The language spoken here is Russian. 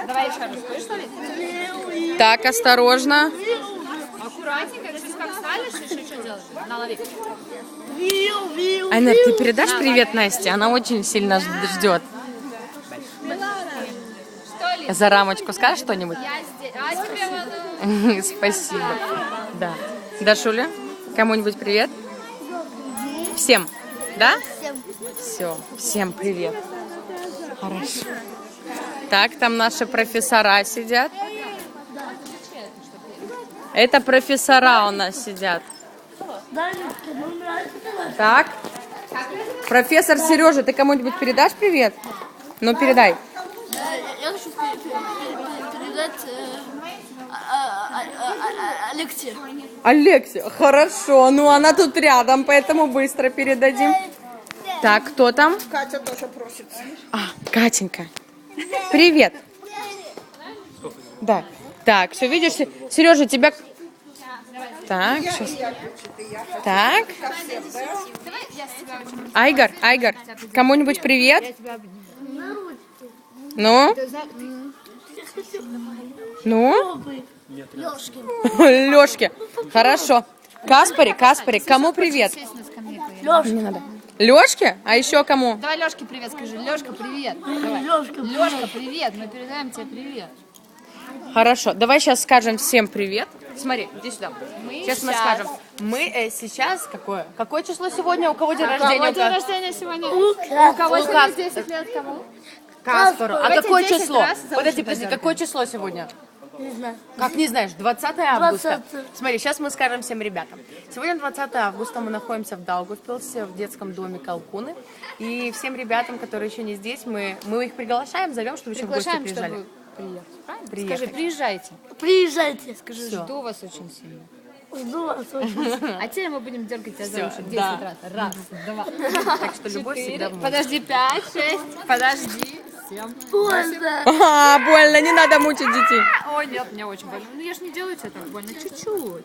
Давай еще раз. Будешь ловить? Так, осторожно. Аккуратненько. Сейчас как ставишь, еще что делать? Налови. Айнер, ты передашь привет Насте? Она очень сильно ждет. Что ли? За рамочку скажешь что-нибудь? Я здесь. А тебе вот... Спасибо. Да. Дашуля, кому-нибудь привет? Всем. Да? Все. Всем привет. Хорошо. Так, там наши профессора сидят. Это профессора у нас сидят. Так. Профессор Сережа, ты кому-нибудь передашь привет? Ну, передай. Я хочу передать Алексею. Алексия, хорошо. Ну, она тут рядом, поэтому быстро передадим. Так, кто там? Катя тоже просится. Катенька. Привет. Да. Так, все, видишь, Сережа, тебя... Так, сейчас. Так. Айгар, кому-нибудь привет? Ну? Ну? Лёшке. Хорошо. Каспарик, кому привет? Не надо. Лёшке? А еще кому? Давай Лёшке привет скажи. Лёшка, привет. Давай. Лёшка, привет. Мы передаем тебе привет. Хорошо, давай сейчас скажем всем привет. Смотри, иди сюда. Сейчас мы сейчас- скажем. Мы сейчас какое? Какое число сегодня? У кого день У рождения? кого день рождения сегодня? У кого сегодня 10 лет? Кому? Каспару. А Давайте какое 10 число? раз за уши Подожди, подергай. какое число сегодня? Не знаю. Как не знаешь? 20 августа. 20. Смотри, сейчас мы скажем всем ребятам. Сегодня 20 августа, мы находимся в Даугавпилсе, в детском доме Калкуны. И всем ребятам, которые еще не здесь, мы их приглашаем, зовем, чтобы еще в гости Приглашаем, приезжали. чтобы приехать. Правильно? Приехать. Скажи, приезжайте. Приезжайте. Скажи, Всё. жду вас очень сильно. Жду вас очень. А теперь мы будем дергать тебя за Всё, уши 10 да. раз. Раз, два, Так что любовь всегда в море. подожди, 5, 6, подожди, 7. Больно. Больно, не надо мучить детей. Ой, нет, мне очень больно. Ну я ж не делаю тебе так больно, чуть-чуть.